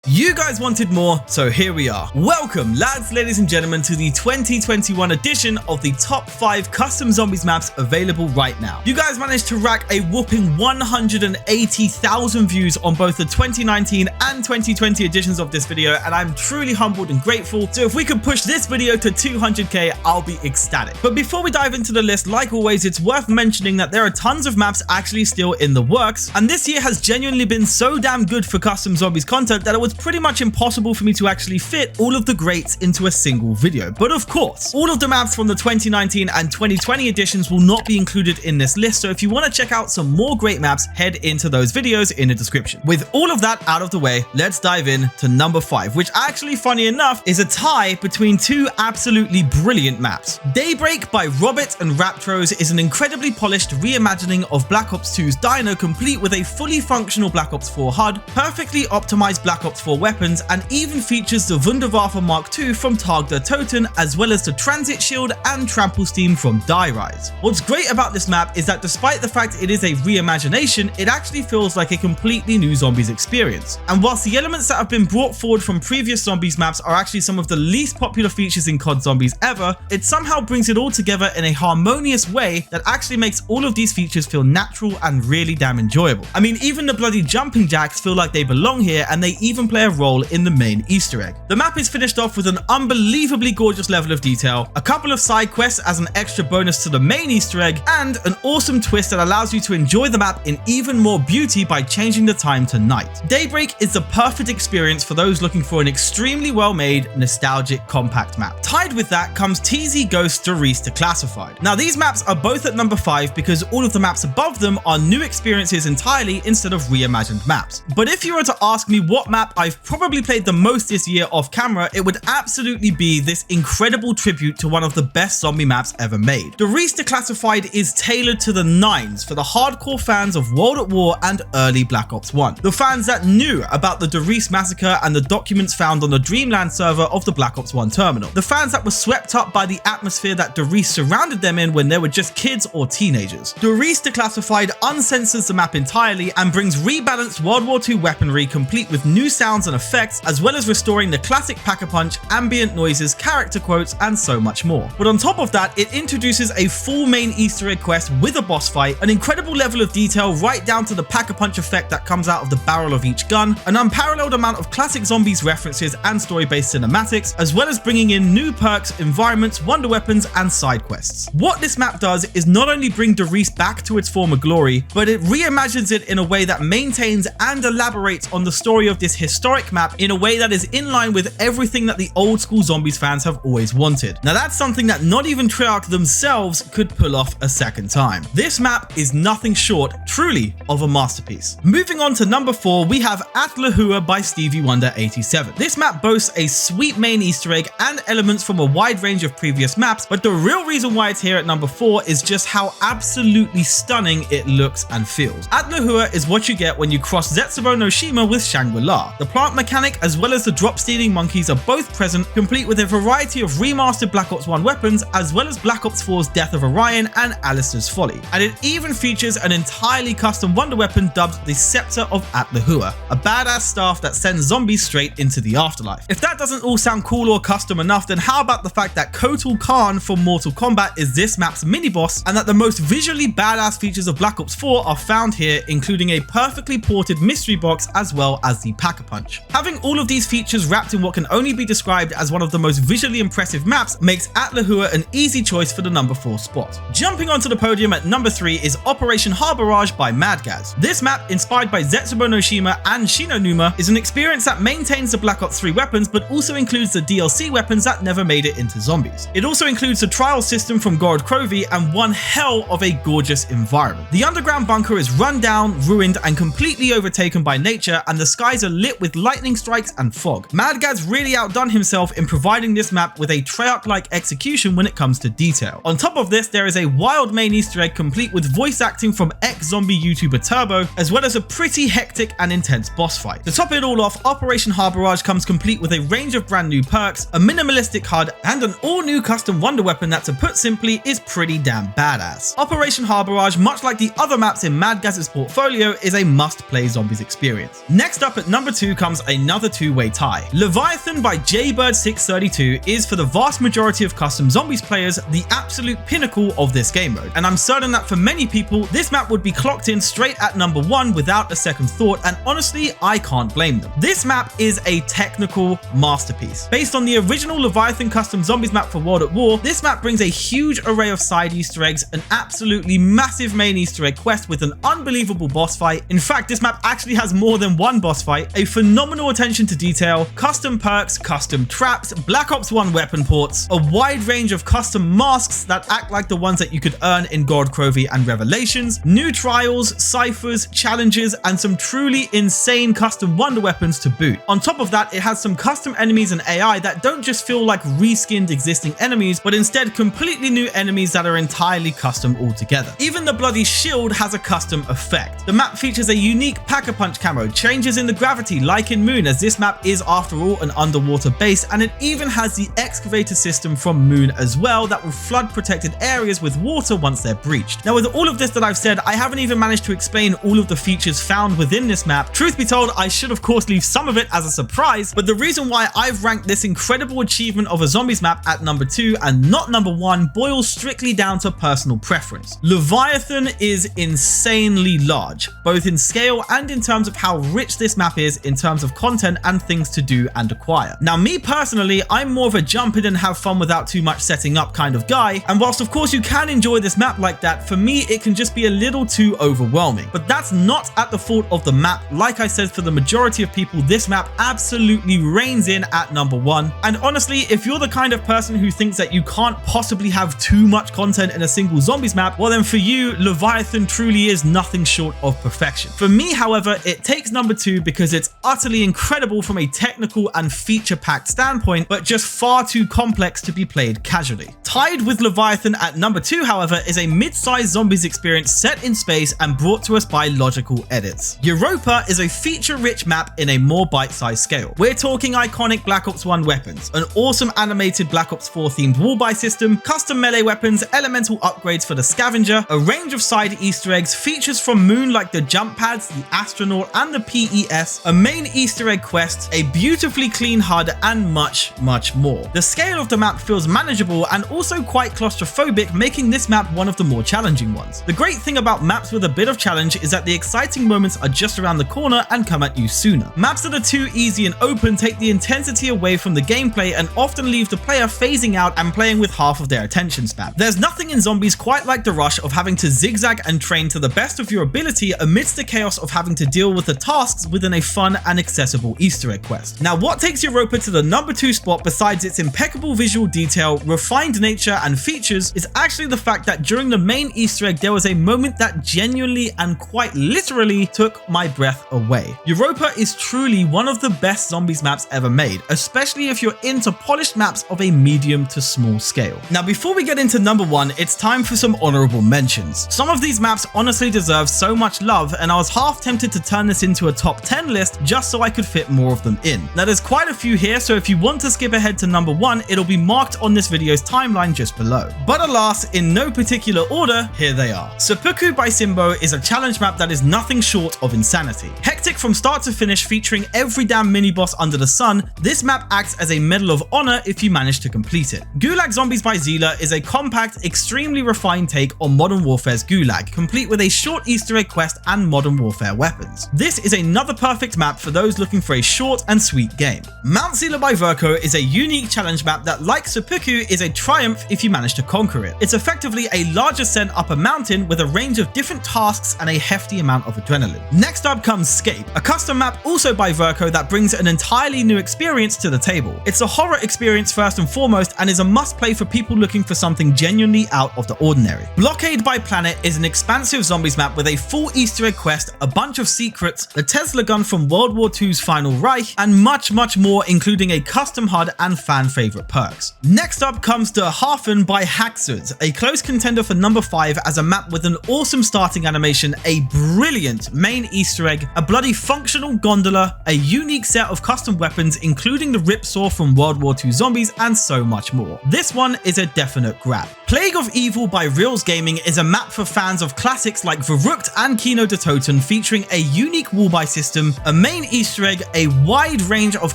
You guys wanted more, so here we are. Welcome, lads, ladies and gentlemen, to the 2021 edition of the top 5 custom zombies maps available right now. You guys managed to rack a whopping 180,000 views on both the 2019 and 2020 editions of this video, and I'm truly humbled and grateful. So if we could push this video to 200k, I'll be ecstatic. But before we dive into the list, like always, it's worth mentioning that there are tons of maps actually still in the works, and this year has genuinely been so damn good for custom zombies content that it was pretty much impossible for me to actually fit all of the greats into a single video. But of course, all of the maps from the 2019 and 2020 editions will not be included in this list, so if you want to check out some more great maps, head into those videos in the description. With all of that out of the way, let's dive in to number 5, which actually, funny enough, is a tie between two absolutely brilliant maps. Daybreak by Robert and Raptros is an incredibly polished reimagining of Black Ops 2's Dino, complete with a fully functional Black Ops 4 HUD, perfectly optimized Black Ops 4 weapons, and even features the Wunderwaffe Mark II from Tag der Toten, as well as the Transit Shield and Trample Steam from Die Rise. What's great about this map is that despite the fact it is a reimagination, it actually feels like a completely new zombies experience. And whilst the elements that have been brought forward from previous zombies maps are actually some of the least popular features in COD Zombies ever, it somehow brings it all together in a harmonious way that actually makes all of these features feel natural and really damn enjoyable. I mean, even the bloody jumping jacks feel like they belong here, and they even play a role in the main Easter egg. The map is finished off with an unbelievably gorgeous level of detail, a couple of side quests as an extra bonus to the main Easter egg, and an awesome twist that allows you to enjoy the map in even more beauty by changing the time to night. Daybreak is the perfect experience for those looking for an extremely well-made, nostalgic, compact map. Tied with that comes TZ Ghost Der Riese Declassified. Now, these maps are both at number 5 because all of the maps above them are new experiences entirely instead of reimagined maps. But if you were to ask me what map I've probably played the most this year off camera, it would absolutely be this incredible tribute to one of the best zombie maps ever made. Der Riese Declassified is tailored to the nines for the hardcore fans of World at War and early Black Ops 1. The fans that knew about the Der Riese massacre and the documents found on the Dreamland server of the Black Ops 1 terminal. The fans that were swept up by the atmosphere that Der Riese surrounded them in when they were just kids or teenagers. Der Riese Declassified uncensors the map entirely and brings rebalanced World War II weaponry complete with new sounds and effects, as well as restoring the classic pack-a-punch, ambient noises, character quotes, and so much more. But on top of that, it introduces a full main Easter egg quest with a boss fight, an incredible level of detail right down to the pack-a-punch effect that comes out of the barrel of each gun, an unparalleled amount of classic zombies references and story-based cinematics, as well as bringing in new perks, environments, wonder weapons, and side quests. What this map does is not only bring Der Riese back to its former glory, but it reimagines it in a way that maintains and elaborates on the story of this historic map in a way that is in line with everything that the old school zombies fans have always wanted. Now, that's something that not even Treyarch themselves could pull off a second time. This map is nothing short, truly, of a masterpiece. Moving on to number 4, we have At Lahua by Stevie Wonder 87. This map boasts a sweet main Easter egg and elements from a wide range of previous maps, but the real reason why it's here at number 4 is just how absolutely stunning it looks and feels. At Lahua is what you get when you cross Zetsubo no Shima with Shangri-La. The plant mechanic as well as the drop stealing monkeys are both present, complete with a variety of remastered Black Ops 1 weapons, as well as Black Ops 4's Death of Orion and Alistair's Folly. And it even features an entirely custom wonder weapon dubbed the Scepter of At Lahua, a badass staff that sends zombies straight into the afterlife. If that doesn't all sound cool or custom enough, then how about the fact that Kotal Khan from Mortal Kombat is this map's mini-boss, and that the most visually badass features of Black Ops 4 are found here, including a perfectly ported mystery box as well as the Pack-a-Punch. Having all of these features wrapped in what can only be described as one of the most visually impressive maps makes At Lahua an easy choice for the number 4 spot. Jumping onto the podium at number 3 is Operation Harborage by Madgaz. This map, inspired by Zetsubo no Shima and Shinonuma, is an experience that maintains the Black Ops 3 weapons but also includes the DLC weapons that never made it into zombies. It also includes the trial system from Gorod Krovi and one hell of a gorgeous environment. The underground bunker is run down, ruined, and completely overtaken by nature, and the skies are lit with lightning strikes and fog. Madgaz really outdone himself in providing this map with a Treyarch-like execution when it comes to detail. On top of this, there is a wild main Easter egg complete with voice acting from ex-zombie YouTuber Turbo, as well as a pretty hectic and intense boss fight. To top it all off, Operation Harborage comes complete with a range of brand new perks, a minimalistic HUD, and an all-new custom wonder weapon that, to put simply, is pretty damn badass. Operation Harborage, much like the other maps in Madgaz's portfolio, is a must-play zombies experience. Next up at number 2 2 comes another two-way tie. Leviathan by Jaybird632 is, for the vast majority of Custom Zombies players, the absolute pinnacle of this game mode, and I'm certain that for many people, this map would be clocked in straight at number 1 without a second thought, and honestly, I can't blame them. This map is a technical masterpiece. Based on the original Leviathan Custom Zombies map for World at War, this map brings a huge array of side Easter eggs, an absolutely massive main Easter egg quest with an unbelievable boss fight. In fact, this map actually has more than one boss fight, a phenomenal attention to detail, custom perks, custom traps, Black Ops 1 weapon ports, a wide range of custom masks that act like the ones that you could earn in God Crovey and Revelations, new trials, ciphers, challenges, and some truly insane custom wonder weapons to boot. On top of that, it has some custom enemies and AI that don't just feel like reskinned existing enemies, but instead completely new enemies that are entirely custom altogether. Even the bloody shield has a custom effect. The map features a unique Pack-a-Punch camo, changes in the gravity like in Moon, as this map is after all an underwater base, and it even has the excavator system from Moon as well that will flood protected areas with water once they're breached. Now, with all of this that I've said, I haven't even managed to explain all of the features found within this map. Truth be told, I should of course leave some of it as a surprise, but the reason why I've ranked this incredible achievement of a zombies map at number 2 and not number 1 boils strictly down to personal preference. Leviathan is insanely large, both in scale and in terms of how rich this map is in terms of content and things to do and acquire. Now, me personally, I'm more of a jump in and have fun without too much setting up kind of guy, and whilst of course you can enjoy this map like that, for me it can just be a little too overwhelming. But that's not at the fault of the map. Like I said, for the majority of people, this map absolutely reigns in at number 1. And honestly, if you're the kind of person who thinks that you can't possibly have too much content in a single zombies map, well then for you, Leviathan truly is nothing short of perfection. For me, however, it takes number 2 because it's utterly incredible from a technical and feature-packed standpoint, but just far too complex to be played casually. Tied with Leviathan at number 2, however, is a mid-sized zombies experience set in space and brought to us by Logical Edits. Europa is a feature-rich map in a more bite-sized scale. We're talking iconic Black Ops 1 weapons, an awesome animated Black Ops 4 themed wall buy system, custom melee weapons, elemental upgrades for the scavenger, a range of side Easter eggs, features from Moon like the jump pads, the astronaut, and the PES, a main Easter egg quest, a beautifully clean HUD, and much more. The scale of the map feels manageable and also quite claustrophobic, making this map one of the more challenging ones. The great thing about maps with a bit of challenge is that the exciting moments are just around the corner and come at you sooner. Maps that are too easy and open take the intensity away from the gameplay and often leave the player phasing out and playing with half of their attention span. There's nothing in zombies quite like the rush of having to zigzag and train to the best of your ability amidst the chaos of having to deal with the tasks within a fun and accessible Easter egg quest. Now, what takes Europa to the number 2 spot besides its impeccable visual detail, refined nature, and features is actually the fact that during the main Easter egg there was a moment that genuinely and quite literally took my breath away. Europa is truly one of the best zombies maps ever made, especially if you're into polished maps of a medium to small scale. Now, before we get into number 1, it's time for some honorable mentions. Some of these maps honestly deserve so much love, and I was half tempted to turn this into a top 10 list just so I could fit more of them in. Now, there's quite a few here, so if you want to skip ahead to number 1, it'll be marked on this video's timeline just below. But alas, in no particular order, here they are. Seppuku by Simbo is a challenge map that is nothing short of insanity. Hectic from start to finish, featuring every damn mini-boss under the sun, this map acts as a medal of honor if you manage to complete it. Gulag Zombies by Zila is a compact, extremely refined take on Modern Warfare's Gulag, complete with a short Easter egg quest and Modern Warfare weapons. This is another perfect map for those looking for a short and sweet game. Mount Zila by Verco is a unique challenge map that, like Seppuku, is a triumph if you manage to conquer it. It's effectively a large ascent up a mountain with a range of different tasks and a hefty amount of adrenaline. Next up comes Scape, a custom map also by Verco that brings an entirely new experience to the table. It's a horror experience first and foremost and is a must play for people looking for something genuinely out of the ordinary. Blockade by Planet is an expansive zombies map with a full Easter egg quest, a bunch of secrets, the Tesla gun from World War II's Final Reich, and much more, including a custom HUD and fan favorite perks. Next up comes the Hafen by Haxud, a close contender for number 5 as a map with an awesome starting animation, a brilliant main Easter egg, a bloody functional gondola, a unique set of custom weapons including the Ripsaw from World War II Zombies, and so much more. This one is a definite grab. Plague of Evil by Reels Gaming is a map for fans of classics like Verrückt and Kino de Toten, featuring a unique wall-buy system, a main Easter egg, a wide range of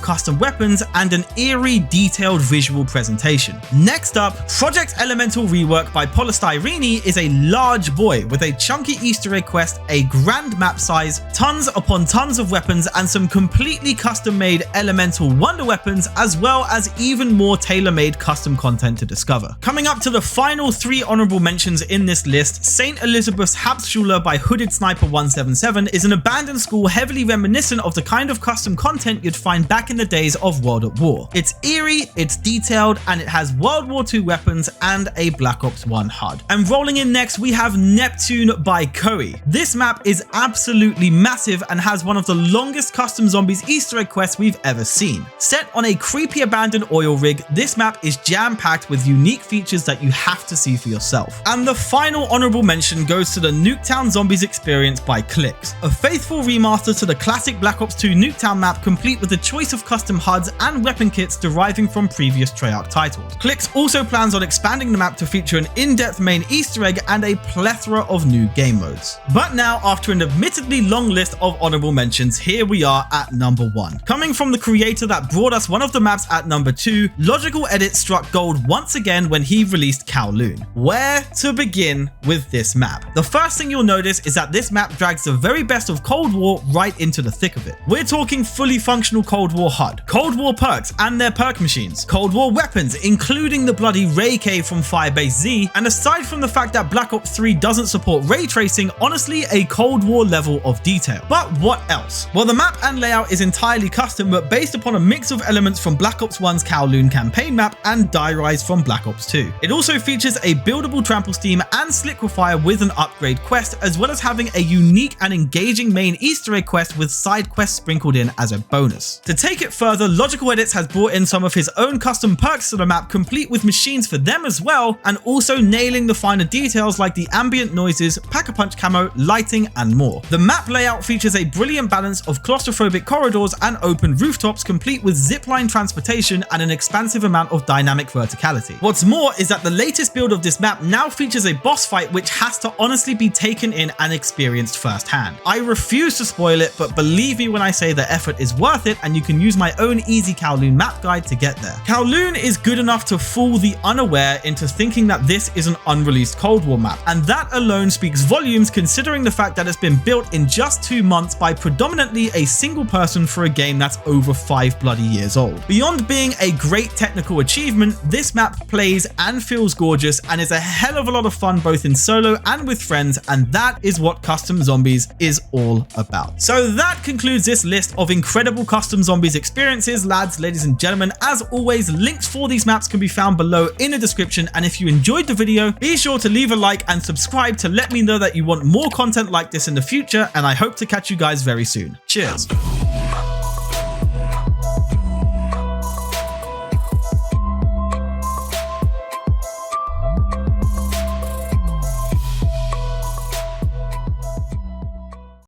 custom weapons, and an eerie, detailed visual presentation. Next up, Project Elemental Rework by Polystyrene is a large boy with a chunky Easter egg quest, a grand map size, tons upon tons of weapons, and some completely custom-made elemental wonder weapons, as well as even more tailor-made custom content to discover. Coming up to the final 3 honourable mentions in this list, St. Elizabeth's Hauptschule by Hooded Sniper 177 is an abandoned school heavily reminiscent of the kind of custom content you'd find back in the days of World at War. It's eerie, it's detailed, and it has World War II weapons and a Black Ops 1 HUD. And rolling in next, we have Neptune by Koei. This map is absolutely massive and has one of the longest custom zombies Easter egg quests we've ever seen. Set on a creepy abandoned oil rig, this map is jam-packed with unique features that you have to see for yourself. And the final honourable mention goes to the Nuketown Zombies experience by Clicks, a faithful remaster to the classic Black Ops 2 Nuketown map, complete with a choice of custom HUDs and weapon kits deriving from previous Treyarch titles. Clicks also plans on expanding the map to feature an in-depth main Easter egg and a plethora of new game modes. But now, after an admittedly long list of honourable mentions, here we are at number 1. Coming from the creator that brought us one of the maps at number 2, Logical Edit struck gold once again when he released Kowloon. Where to begin with this map? The first thing you'll notice is that this map drags the very best of Cold War right into the thick of it. We're talking fully functional Cold War HUD, Cold War perks and their perk machines, Cold War weapons including the bloody Ray K from Firebase Z, and aside from the fact that Black Ops 3 doesn't support ray tracing, honestly a Cold War level of detail. But what else? Well, the map and layout is entirely custom but based upon a mix of elements from Black Ops 1's Kowloon campaign map and Die Rise from Black Ops 2. It also features a buildable trample steam and sliquify with an upgrade quest, as well as having a unique and engaging main Easter egg quest with side quests sprinkled in as a bonus. To take it further, Logical Edits has brought in some of his own custom perks to the map, complete with machines for them as well, and also nailing the finer details like the ambient noises, pack-a-punch camo, lighting, and more. The map layout features a brilliant balance of claustrophobic corridors and open rooftops, complete with zipline transportation and an expansive amount of dynamic verticality. What's more is that the latest build of this map now features a boss fight which has to honestly be taken in and experienced firsthand. I refuse to spoil it, but believe me when I say the effort is worth it, and you can use my own easy Kowloon map guide to get there. Kowloon is good enough to fool the unaware into thinking that this is an unreleased Cold War map, and that alone speaks volumes considering the fact that it's been built in just 2 months by predominantly a single person for a game that's over 5 bloody years old. Beyond being a great technical achievement, this map plays and feels gorgeous and is a hell of a lot of fun both in solo and with friends, and that is what Custom Zombies is all about. So that concludes this list of incredible Custom Zombies experiences, lads, ladies and gentlemen. As always, links for these maps can be found below in the description, and if you enjoyed the video, be sure to leave a like and subscribe to let me know that you want more content like this in the future, and I hope to catch you guys very soon. Cheers.